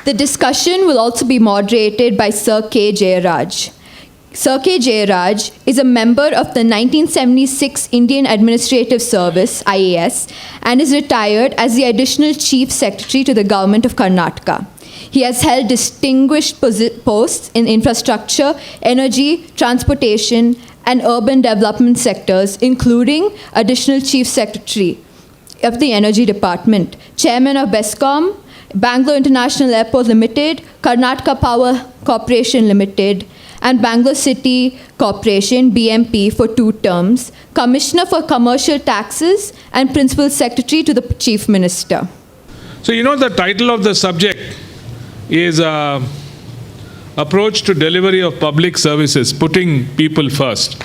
The discussion will also be moderated by Sir K.JAIRAJ. Sir K.JAIRAJ is a member of the 1976 Indian Administrative Service, IAS, and is retired as the Additional Chief Secretary to the Government of Karnataka. He has held distinguished posts in infrastructure, energy, transportation, and urban development sectors, including Additional Chief Secretary of the Energy Department, Chairman of BESCOM, Bangalore International Airport Limited, Karnataka Power Corporation Limited, and Bangalore City Corporation, BMP, for 2 terms, Commissioner for Commercial Taxes, and Principal Secretary to the Chief Minister. So, the title of the subject is Approach to Delivery of Public Services, Putting People First.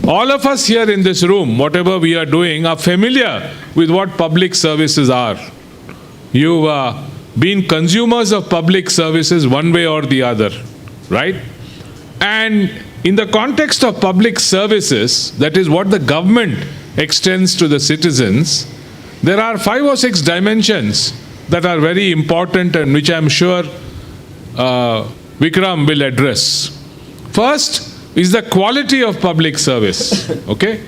All of us here in this room, whatever we are doing, are familiar with what public services are. You've been consumers of public services one way or the other, right? And in the context of public services, that is what the government extends to the citizens, there are 5 or 6 dimensions that are very important and which I'm sure Vikram will address. First is the quality of public service, okay?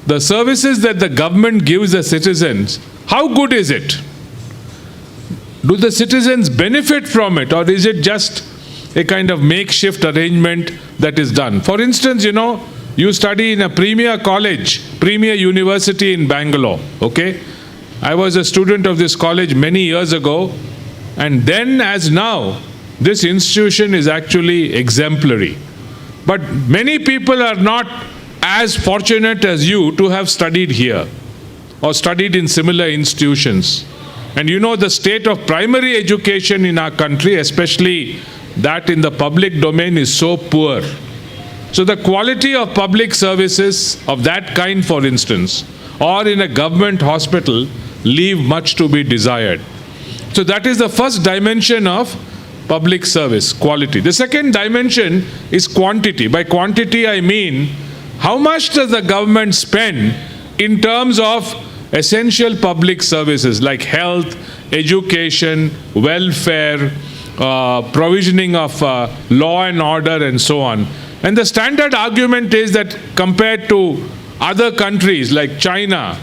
The services that the government gives the citizens, how good is it? Do the citizens benefit from it, or is it just a kind of makeshift arrangement that is done? For instance, you study in a premier college, premier university in Bangalore, okay? I was a student of this college many years ago, and then as now, this institution is actually exemplary. But many people are not as fortunate as you to have studied here or studied in similar institutions. And the state of primary education in our country, especially that in the public domain, is so poor. So the quality of public services of that kind, for instance, or in a government hospital, leave much to be desired. So that is the first dimension of public service, quality. The second dimension is quantity. By quantity, I mean, how much does the government spend in terms of essential public services like health, education, welfare, provisioning of law and order, and so on. And the standard argument is that compared to other countries like China,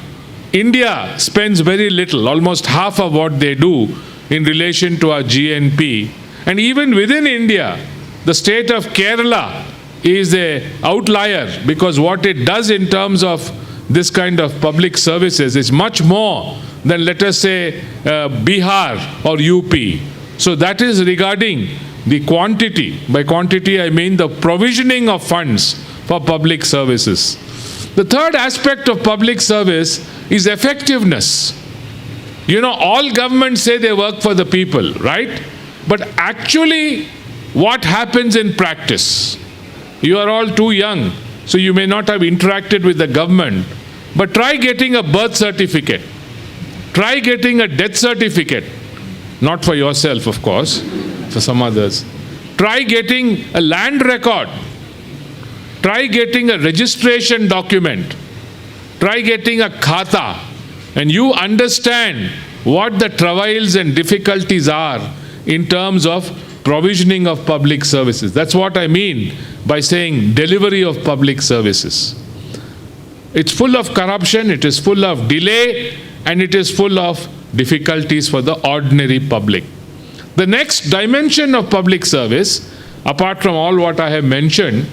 India spends very little, almost half of what they do in relation to our GNP. And even within India, the state of Kerala is an outlier because what it does in terms of this kind of public services is much more than, let us say, Bihar or UP. So that is regarding the quantity. By quantity, I mean the provisioning of funds for public services. The third aspect of public service is effectiveness. All governments say they work for the people, right? But actually, what happens in practice? You are all too young, so you may not have interacted with the government. But try getting a birth certificate. Try getting a death certificate. Not for yourself, of course, for some others. Try getting a land record. Try getting a registration document. Try getting a khata. And you understand what the travails and difficulties are in terms of provisioning of public services. That's what I mean by saying delivery of public services. It's full of corruption, it is full of delay, and it is full of difficulties for the ordinary public. The next dimension of public service, apart from all what I have mentioned,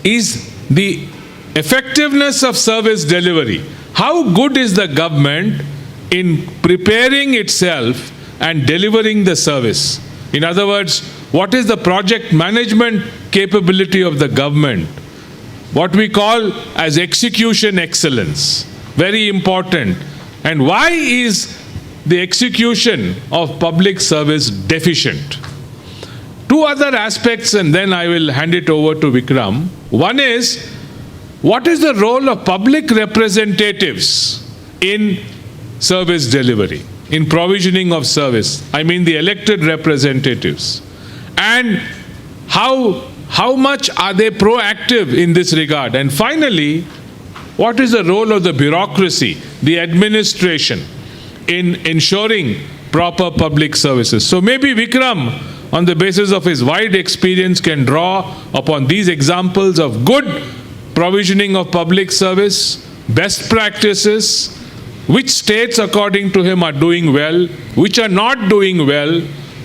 is the effectiveness of service delivery. How good is the government in preparing itself and delivering the service? In other words, what is the project management capability of the government? What we call as execution excellence. Very important. And why is the execution of public service deficient? 2 other aspects, and then I will hand it over to Vikram. One is, what is the role of public representatives in service delivery, in provisioning of service? I mean the elected representatives. And how much are they proactive in this regard? And finally, what is the role of the bureaucracy, the administration, in ensuring proper public services. So maybe Vikram, on the basis of his wide experience, can draw upon these examples of good provisioning of public service, best practices, which states according to him are doing well, which are not doing well,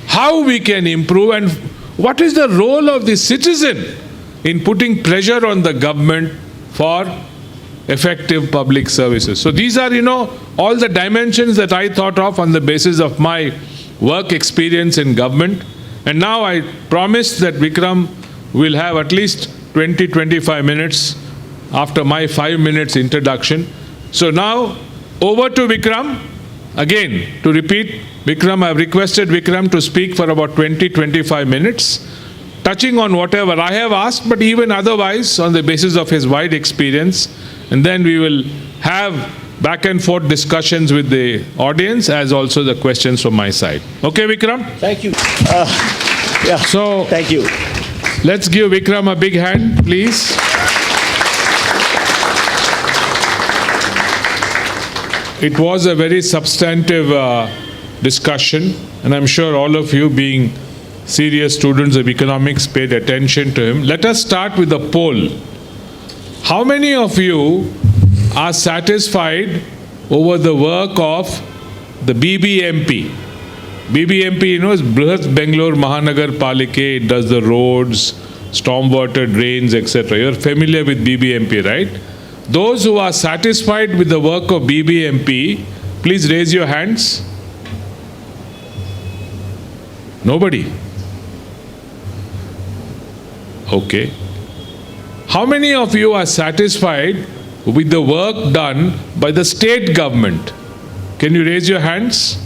how we can improve, and what is the role of the citizen in putting pressure on the government for effective public services. So these are, all the dimensions that I thought of on the basis of my work experience in government. And now I promise that Vikram will have at least 20-25 minutes after my 5 minutes introduction. So now over to Vikram. Again, to repeat, Vikram, I have requested Vikram to speak for about 20-25 minutes, touching on whatever I have asked, but even otherwise on the basis of his wide experience. And then we will have back and forth discussions with the audience, as also the questions from my side. Okay, Vikram? Thank you. So, thank you. Let's give Vikram a big hand, please. It was a very substantive discussion, and I'm sure all of you, being serious students of economics, paid attention to him. Let us start with a poll. How many of you are satisfied over the work of the BBMP? BBMP, is Brihat Bangalore Mahanagar Palike. It does the roads, stormwater drains, etc. You're familiar with BBMP, right? Those who are satisfied with the work of BBMP, please raise your hands. Nobody? Okay. How many of you are satisfied with the work done by the state government? Can you raise your hands?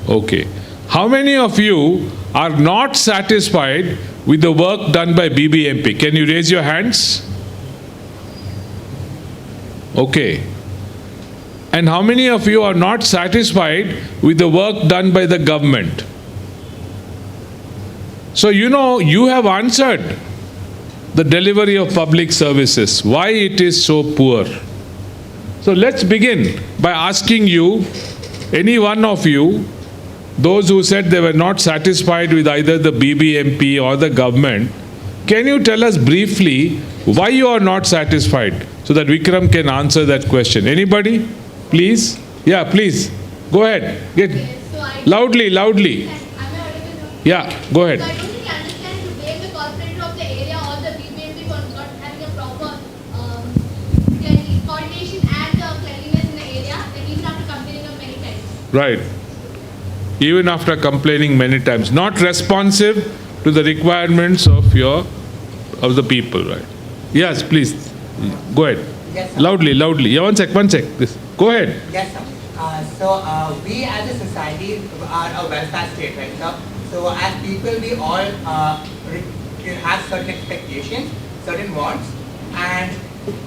Okay. How many of you are not satisfied with the work done by BBMP? Can you raise your hands? Okay. And how many of you are not satisfied with the work done by the government? So, you have answered the delivery of public services, why it is so poor. So let's begin by asking you, any one of you, those who said they were not satisfied with either the BBMP or the government, can you tell us briefly why you are not satisfied, so that Vikram can answer that question? Anybody? Please? Yeah, please. Go ahead. Get loudly. Yeah, go ahead. So I don't think I understand to blame the corporator of the area or the BPAC for not having a proper coordination and cleanliness in the area, like even after complaining of many times. Right. Even after complaining many times. Not responsive to the requirements of the people, right? Yes, please. Go ahead. Yes, sir. Loudly. Yeah, one sec. This. Go ahead. Yes, sir. So we as a society are a welfare state, right, sir? So as people, we all have certain expectations, certain wants, and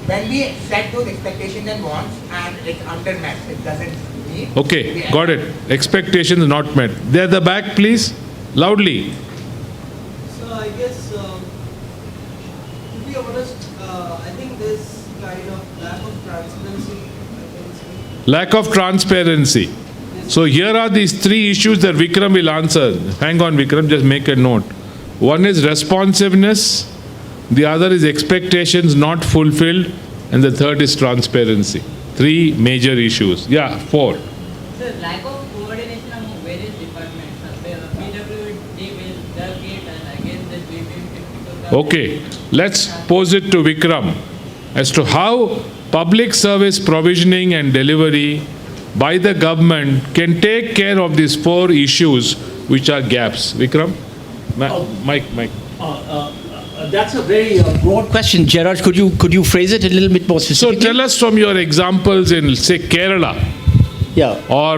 when we set those expectations and wants and it's undermet, it doesn't meet. Okay, got it. Expectations not met. There at the back, please. Loudly. So I guess, to be honest, I think there's kind of lack of transparency. Lack of transparency. So here are these three issues that Vikram will answer. Hang on, Vikram, just make a note. One is responsiveness, the other is expectations not fulfilled, and the third is transparency. Three major issues. Yeah, 4. Sir, lack of coordination among various departments. PWD will delegate and again the BPAC. Okay, let's pose it to Vikram as to how public service provisioning and delivery by the government can take care of these 4 issues which are gaps. Vikram? Mike. That's a very broad question, Jairaj. Could you phrase it a little bit more So specifically? tell us from your examples in, say, Kerala Yeah. or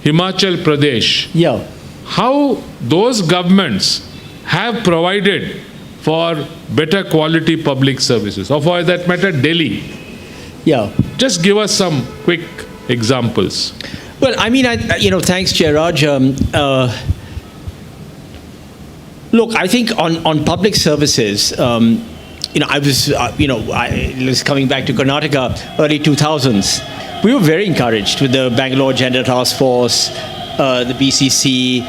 Himachal Pradesh, Yeah. how those governments have provided for better quality public services, or for that matter, Delhi. Yeah. Just give us some quick examples. Well, I mean, thanks, Jairaj. Look, I think on public services, I was coming back to Karnataka, early 2000s. We were very encouraged with the Bangalore Gender Task Force, the BCC,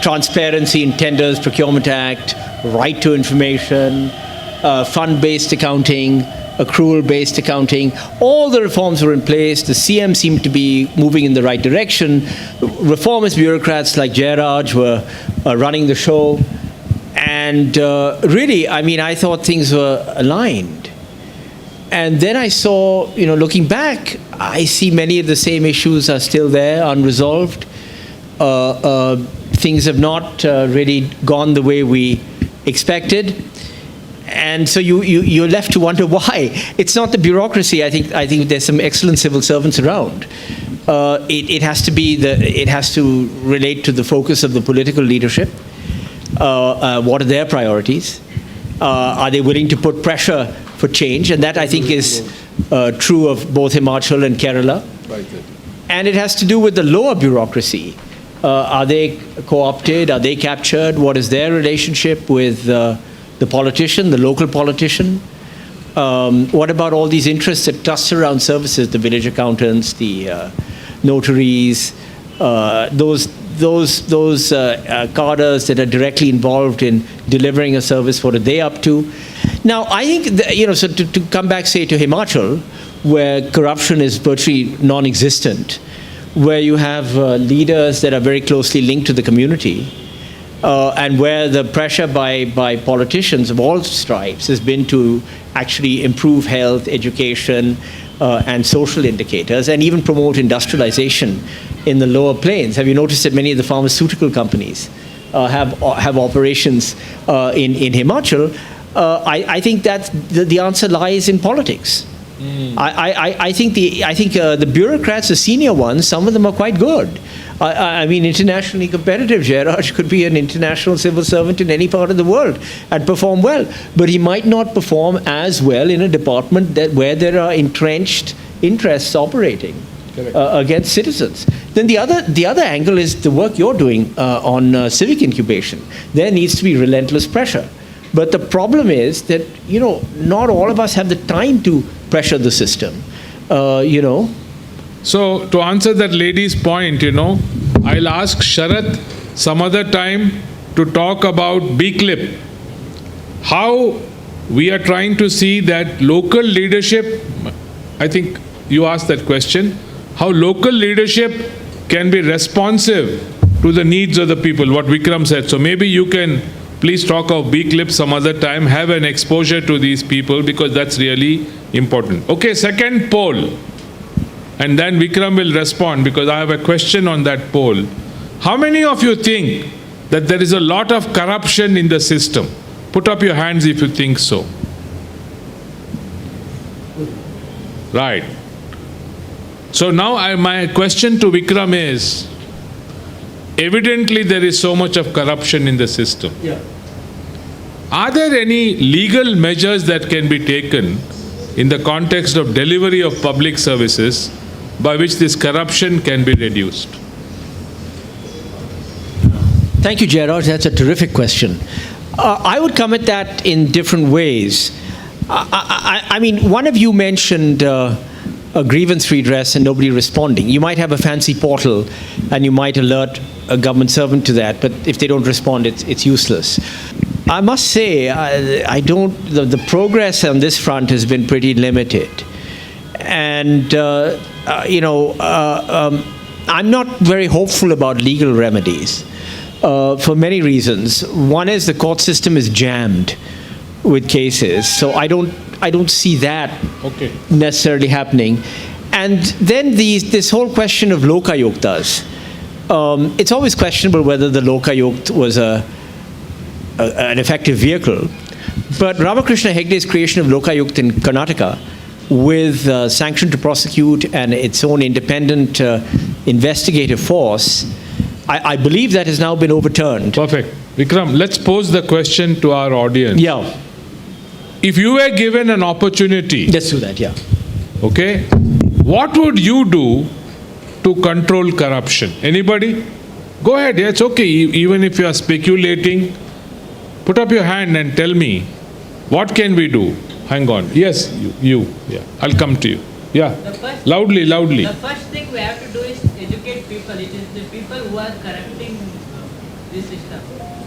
transparency in tenders, Procurement Act, right to information, fund-based accounting, accrual-based accounting. All the reforms were in place. The CM seemed to be moving in the right direction. Reformist bureaucrats like K.JAIRAJ were running the show. And really, I thought things were aligned. And then I saw, looking back, I see many of the same issues are still there, unresolved. Things have not really gone the way we expected. And so you're left to wonder why. It's not the bureaucracy. I think there's some excellent civil servants around. It has to relate to the focus of the political leadership. What are their priorities? Are they willing to put pressure for change? And that, I think, is true of both Himachal and Kerala. Right. And it has to do with the lower bureaucracy. Are they co-opted? Are they captured? What is their relationship with the politician, the local politician? What about all these interests that cluster around services, the village accountants, the notaries, those cadres that are directly involved in delivering a service? What are they up to? Now, I think, so to come back, say, to Himachal, where corruption is virtually non-existent, where you have leaders that are very closely linked to the community, and where the pressure by politicians of all stripes has been to actually improve health, education, and social indicators, and even promote industrialization in the lower plains. Have you noticed that many of the pharmaceutical companies have operations in Himachal? I think that the answer lies in politics. I think the bureaucrats, the senior ones, some of them are quite good. Internationally competitive. K.JAIRAJ could be an international civil servant in any part of the world and perform well. But he might not perform as well in a department where there are entrenched interests operating against citizens. Then the other angle is the work you're doing on civic incubation. There needs to be relentless pressure. But the problem is that, not all of us have the time to pressure the system, So to answer that lady's point, I'll ask Sharath some other time to talk about BCLIP. How we are trying to see that local leadership, I think you asked that question, how local leadership can be responsive to the needs of the people, what Vikram said. So maybe you can please talk of BCLIP some other time, have an exposure to these people, because that's really important. Okay, second poll. And then Vikram will respond, because I have a question on that poll. How many of you think that there is a lot of corruption in the system? Put up your hands if you think so. Right. So now my question to Vikram is, evidently there is so much of corruption in the system. Yeah. Are there any legal measures that can be taken in the context of delivery of public services by which this corruption can be reduced? Thank you, K.JAIRAJ. That's a terrific question. I would come at that in different ways. One of you mentioned a grievance redress and nobody responding. You might have a fancy portal and you might alert a government servant to that, but if they don't respond, it's useless. I must say, the progress on this front has been pretty limited. And, I'm not very hopeful about legal remedies for many reasons. One is the court system is jammed with cases, so I don't see that necessarily happening. And then this whole question of lokayuktas. It's always questionable whether the lokayukt was an effective vehicle. But Ramakrishna Hegde's creation of lokayukt in Karnataka, with sanction to prosecute and its own independent investigative force, I believe that has now been overturned. Perfect. Vikram, let's pose the question to our audience. Yeah. If you were given an opportunity, Let's do that, yeah. okay, what would you do to control corruption? Anybody? Go ahead, yeah, it's okay. Even if you are speculating, put up your hand and tell me. What can we do? Hang on. Yes, you. Yeah, I'll come to you. Yeah, The first, loudly, loudly. the first thing we have to do is educate people. It is the people who are corrupting this system.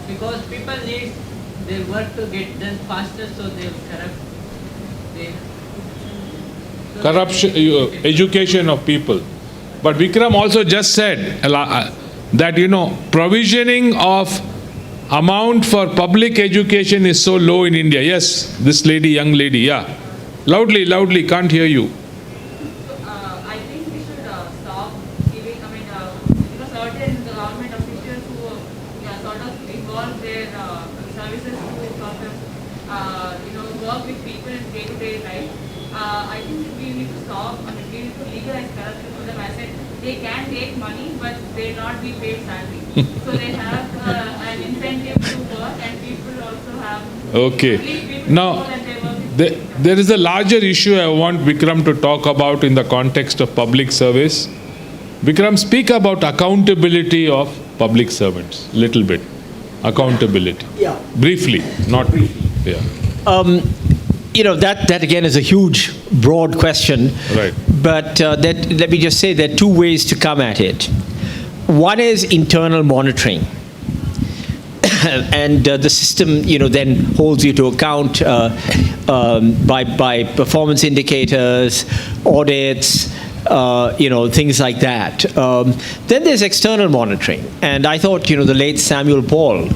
Because people need their work to get done faster, so they corrupt. They, so Corruption, education of people. But Vikram also just said that, provisioning of amount for public education is so low in India. Yes, this lady, young lady, yeah. Loudly, loudly, can't hear you. I think we should stop giving, certain government officials who sort of involve their services to sort of, work with people in day-to-day life. I think we need to stop, we need to legalize corruption for them. I said they can make money, but they not be paid salary. So they have an incentive to work, and people also have. Okay. Now, there is a larger issue I want Vikram to talk about in the context of public service. Vikram, speak about accountability of public servants, little bit. Accountability. Yeah. Briefly, not briefly. Yeah. That again is a huge, broad question. Right. But let me just say there are two ways to come at it. One is internal monitoring. And the system, then holds you to account by performance indicators, audits, things like that. Then there's external monitoring. And I thought, the late Samuel Paul,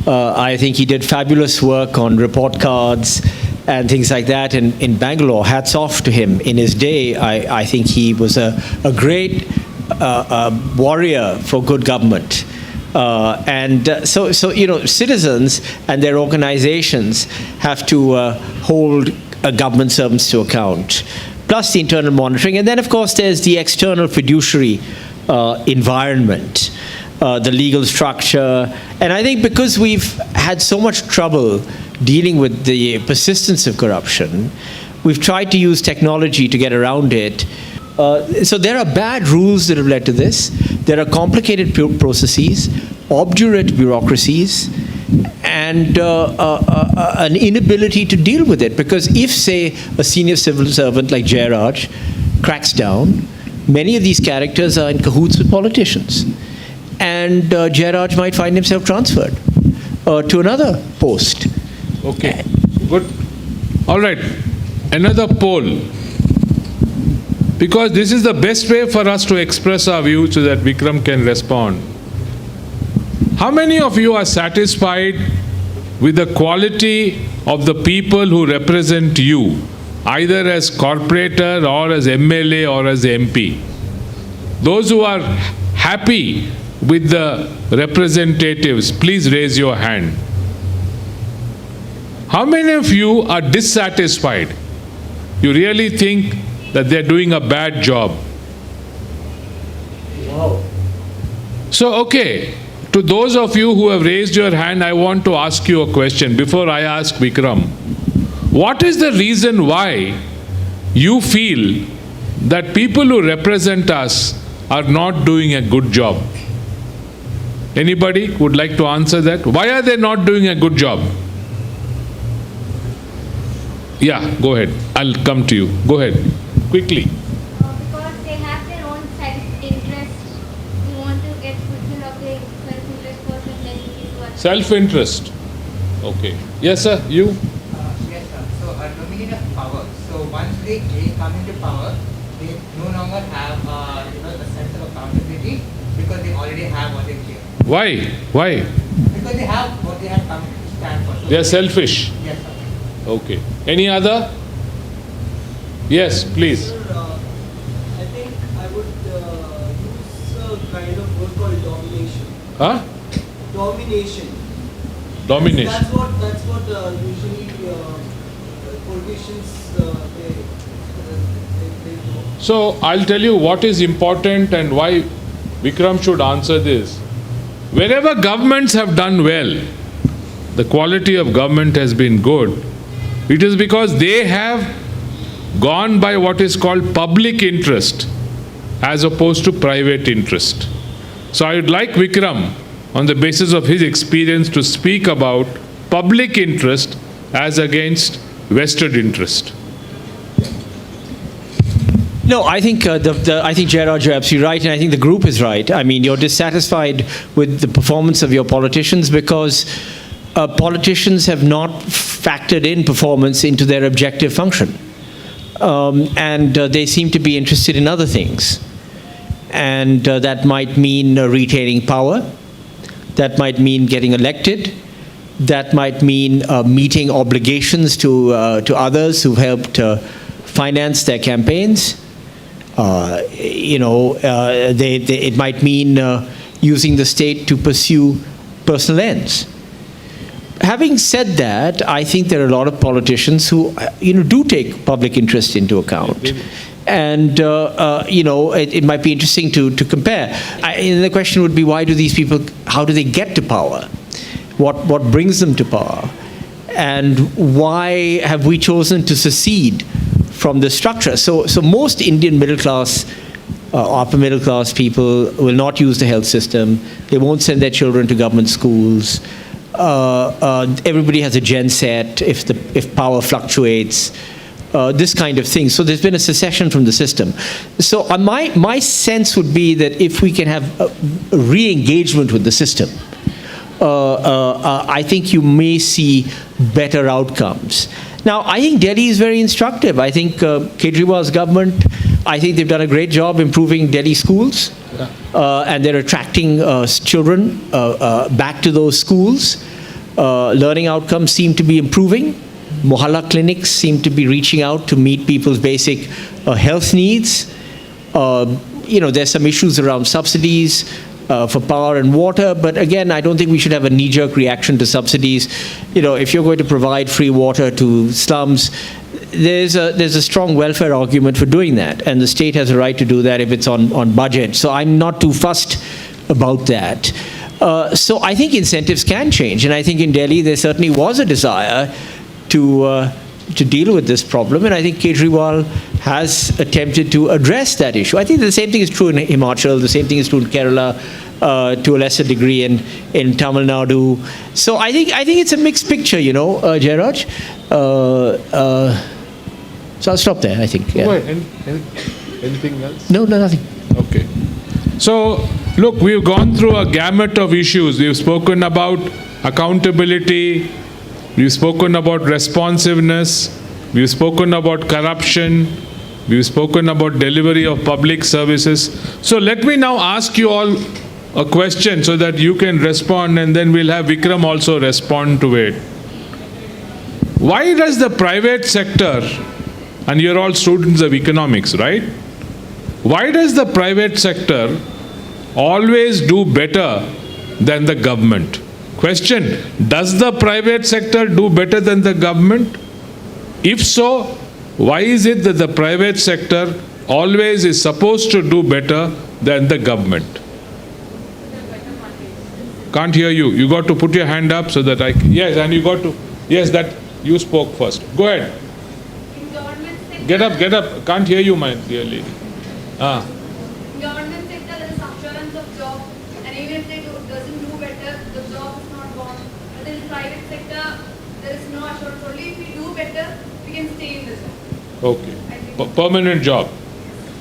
I think he did fabulous work on report cards and things like that in Bangalore. Hats off to him. In his day, I think he was a great warrior for good government. So citizens and their organizations have to hold government servants to account, plus the internal monitoring. And then, of course, there's the external fiduciary environment, the legal structure. And I think because we've had so much trouble dealing with the persistence of corruption, we've tried to use technology to get around it. So there are bad rules that have led to this. There are complicated processes, obdurate bureaucracies, and an inability to deal with it. Because if, say, a senior civil servant like K.JAIRAJ cracks down, many of these characters are in cahoots with politicians. And K.JAIRAJ might find himself transferred to another post. Okay, good. All right, another poll. Because this is the best way for us to express our view so that Vikram can respond. How many of you are satisfied with the quality of the people who represent you, either as corporator or as MLA or as MP? Those who are happy with the representatives, please raise your hand. How many of you are dissatisfied? You really think that they're doing a bad job? Wow. So, okay, to those of you who have raised your hand, I want to ask you a question before I ask Vikram. What is the reason why you feel that people who represent us are not doing a good job? Anybody would like to answer that? Why are they not doing a good job? Yeah, go ahead. I'll come to you. Go ahead. Quickly. Because they have their own self-interest. We want to get fulfill of their self-interest versus letting people work. Self-interest. Okay. Yes, sir. You? Yes, sir. So, domain of power. So, once they come into power, they no longer have, the sense of accountability because they already have what they give. Why? Why? Because they have what they have come to stand for. So They are selfish. Yes, sir. Okay. Any other? Yes, please. Sir, I think I would use a kind of word called domination. Huh? Domination. Domination. That's what usually politicians they do. So I'll tell you what is important and why Vikram should answer this. Wherever governments have done well, the quality of government has been good. It is because they have gone by what is called public interest as opposed to private interest. So I would like Vikram, on the basis of his experience, to speak about public interest as against vested interest? No, I think I think Jairaj, you're absolutely right, and I think the group is right. I mean, you're dissatisfied with the performance of your politicians because politicians have not factored in performance into their objective function, and they seem to be interested in other things, and that might mean retaining power, that might mean getting elected, that might mean meeting obligations to others who've helped finance their campaigns. It might mean using the state to pursue personal ends. Having said that, I think there are a lot of politicians who, do take public interest into account. And, it might be interesting to compare. The question would be, why do these people, how do they get to power? What brings them to power? And why have we chosen to secede from the structure? So most Indian middle class, upper middle class people will not use the health system. They won't send their children to government schools. Everybody has a gen set if power fluctuates. This kind of thing. So there's been a secession from the system. So my sense would be that if we can have a re-engagement with the system, I think you may see better outcomes. Now, I think Delhi is very instructive. I think Kejriwal's government, I think they've done a great job improving Delhi schools, and they're attracting children back to those schools. Learning outcomes seem to be improving. Mohalla clinics seem to be reaching out to meet people's basic health needs. There's some issues around subsidies for power and water, but again, I don't think we should have a knee-jerk reaction to subsidies. If you're going to provide free water to slums, there's a strong welfare argument for doing that, and the state has a right to do that if it's on budget. So I'm not too fussed about that. So I think incentives can change, and I think in Delhi there certainly was a desire to deal with this problem, and I think Kejriwal has attempted to address that issue. I think the same thing is true in Himachal, the same thing is true in Kerala, to a lesser degree in Tamil Nadu. So I think it's a mixed picture, Jairaj. So I'll stop there, I think. Yeah. Wait, anything else? No, nothing. Okay. So, look, we've gone through a gamut of issues. We've spoken about accountability, we've spoken about responsiveness, we've spoken about corruption, we've spoken about delivery of public services. So let me now ask you all a question so that you can respond, and then we'll have Vikram also respond to it. Why does the private sector, and you're all students of economics, right? Why does the private sector always do better than the government? Question, does the private sector do better than the government? If so, why is it that the private sector always is supposed to do better than the government? Can't hear you. You got to put your hand up so that yes, and you got to, yes, that you spoke first. Go ahead. Get up. Can't hear you, my dear lady. Government sector, there is assurance of job, and even if they doesn't do better, the job is not gone. But in the private sector, there is no assurance. Only if we do better, we can stay in the job. Okay. Permanent job.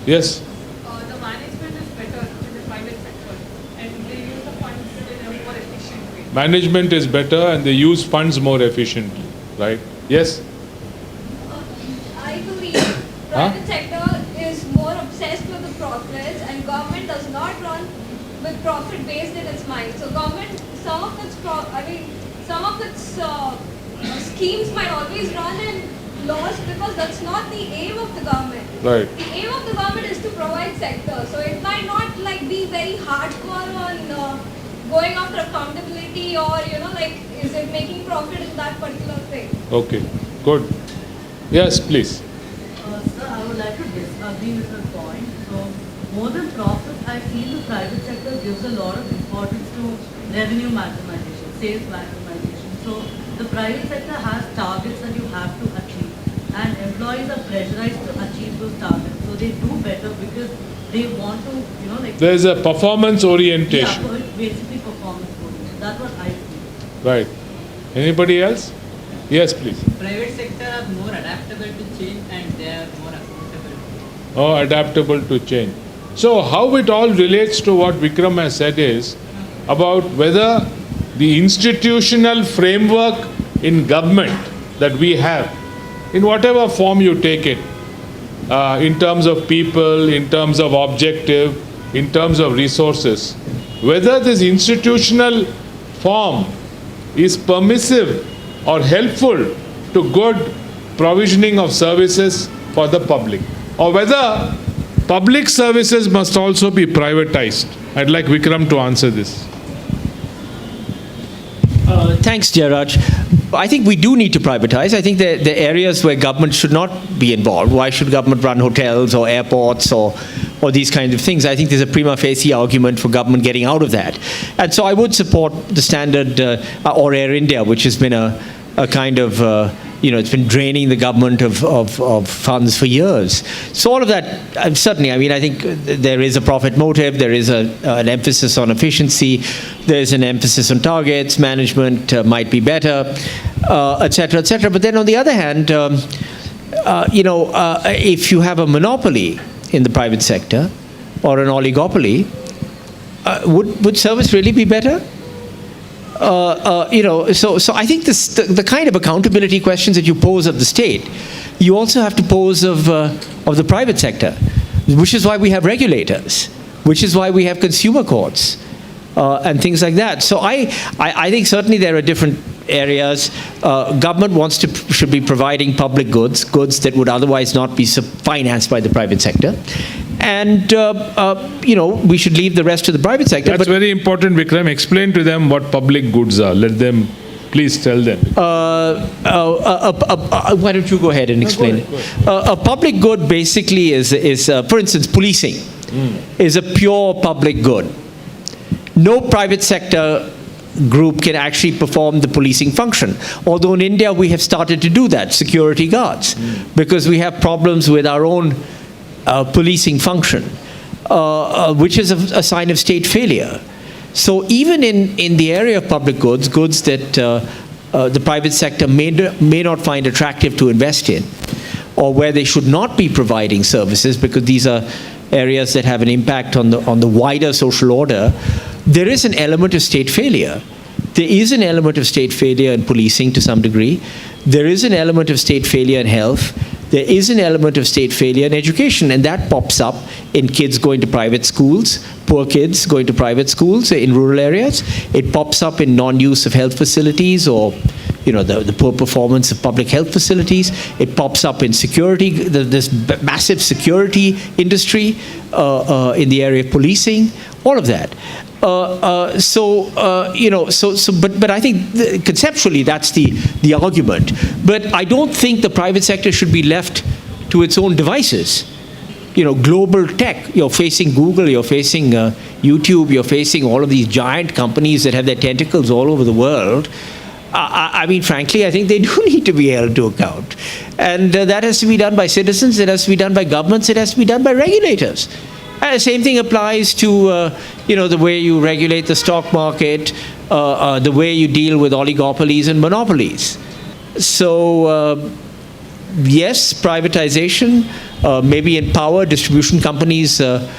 Yes. The management is better in the private sector, and they use the funds in a more efficient way. Management is better and they use funds more efficiently, right? Yes. I believe private sector is more obsessed with the profits, and government does not run with profit based in its mind. So government, some of its schemes might always run in loss because that's not the aim of the government. Right. The aim of the government is to provide sector. So it might not be very hardcore on going after accountability or is it making profit in that particular thing. Okay. Good. Yes, please. Sir, I would like to disagree with your point. So, more than profit, I feel the private sector gives a lot of importance to revenue maximization, sales maximization. So, the private sector has targets that you have to achieve, and employees are pressurized to achieve those targets. So, they do better because they want to, There's a performance orientation. Yeah, so it's basically performance oriented. That's what I feel. Right. Anybody else? Yes, please. Private sector are more adaptable to change and they are more accountable. Oh, adaptable to change. So how it all relates to what Vikram has said is about whether the institutional framework in government that we have, in whatever form you take it, in terms of people, in terms of objective, in terms of resources, whether this institutional form is permissive or helpful to good provisioning of services for the public, or whether public services must also be privatized. I'd like Vikram to answer this. Thanks, Jairaj. I think we do need to privatize. I think the areas where government should not be involved. Why should government run hotels or airports or these kinds of things? I think there's a prima facie argument for government getting out of that. And so I would support the standard, or Air India, which has been a kind of, it's been draining the government of funds for years. So all of that, certainly, I mean, I think there is a profit motive, there is an emphasis on efficiency, there's an emphasis on targets, management might be better, et cetera, et cetera. But then on the other hand, if you have a monopoly in the private sector or an oligopoly, would service really be better? So I think the kind of accountability questions that you pose of the state, you also have to pose of the private sector, which is why we have regulators, which is why we have consumer courts, and things like that. So I think certainly there are different areas. Government should be providing public goods that would otherwise not be financed by the private sector. And, we should leave the rest to the private sector. That's very important, Vikram. Explain to them what public goods are. Let them, please tell them. Why don't you go ahead and explain it? A public good basically is for instance, policing is a pure public good. No private sector group can actually perform the policing function. Although in India we have started to do that, security guards, because we have problems with our own policing function, which is a sign of state failure. So even in the area of public goods that the private sector may not find attractive to invest in, or where they should not be providing services because these are areas that have an impact on the wider social order, there is an element of state failure. There is an element of state failure in policing to some degree. There is an element of state failure in health. There is an element of state failure in education, and that pops up in kids going to private schools, poor kids going to private schools in rural areas. It pops up in non-use of health facilities, or the poor performance of public health facilities. It pops up in security, this massive security industry in the area of policing, all of that. But I think conceptually that's the argument. But I don't think the private sector should be left to its own devices. Global tech, you're facing Google, you're facing YouTube, you're facing all of these giant companies that have their tentacles all over the world. I mean, frankly, I think they do need to be held to account. And that has to be done by citizens, it has to be done by governments, it has to be done by regulators. And the same thing applies to, the way you regulate the stock market, the way you deal with oligopolies and monopolies. So, yes, privatization, maybe in power, distribution companies have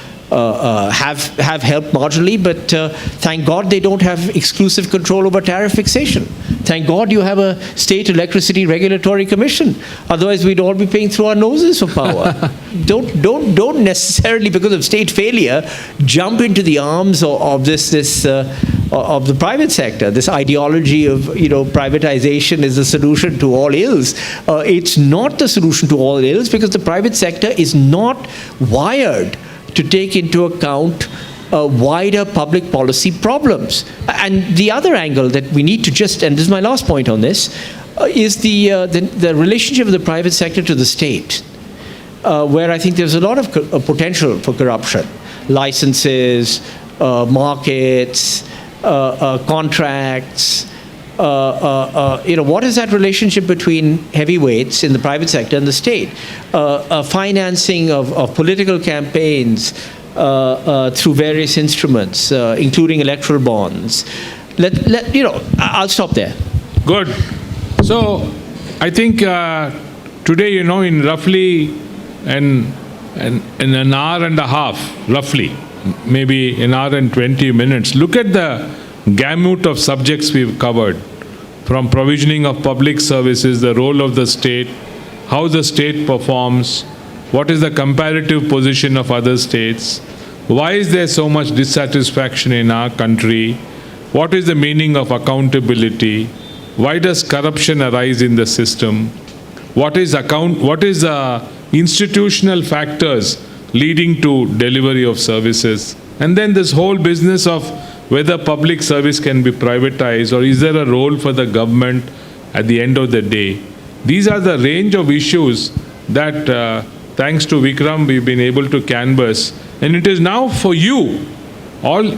helped marginally, but thank God they don't have exclusive control over tariff fixation. Thank God you have a state electricity regulatory commission. Otherwise, we'd all be paying through our noses for power. Don't necessarily, because of state failure, jump into the arms of of the private sector. This ideology of privatization is the solution to all ills. It's not the solution to all ills, because the private sector is not wired to take into account wider public policy problems. And the other angle that we need to and this is my last point on this, is the relationship of the private sector to the state, where I think there's a lot of potential for corruption. Licenses, markets, contracts. What is that relationship between heavyweights in the private sector and the state? Financing of political campaigns through various instruments, including electoral bonds. I'll stop there. Good. So I think today, in roughly in an hour and a half, roughly, maybe an hour and 20 minutes, look at the gamut of subjects we've covered, from provisioning of public services, the role of the state, how the state performs, what is the comparative position of other states, why is there so much dissatisfaction in our country, what is the meaning of accountability, why does corruption arise in the system, what is institutional factors leading to delivery of services, and then this whole business of whether public service can be privatized or is there a role for the government at the end of the day. These are the range of issues that thanks to Vikram we've been able to canvass, and it is now for you,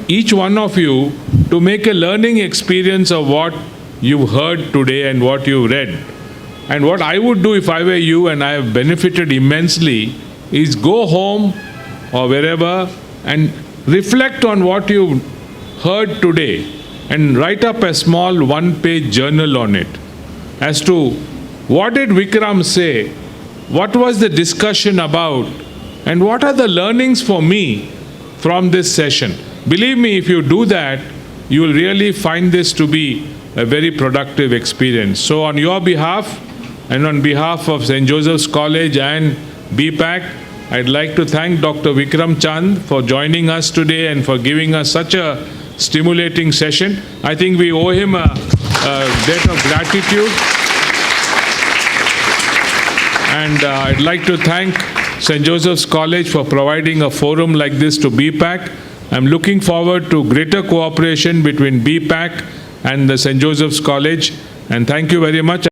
each one of you, to make a learning experience of what you heard today and what you read. And what I would do if I were you, and I have benefited immensely, is go home or wherever and reflect on what you heard today and write up a small one-page journal on it as to what did Vikram say, what was the discussion about, and what are the learnings for me from this session. Believe me, if you do that, you will really find this to be a very productive experience. So on your behalf and on behalf of St. Joseph's College and BPAC, I'd like to thank Dr. Vikram Chand for joining us today and for giving us such a stimulating session. I think we owe him a debt of gratitude. And I'd like to thank St. Joseph's College for providing a forum like this to BPAC. I'm looking forward to greater cooperation between BPAC and the St. Joseph's College. And thank you very much.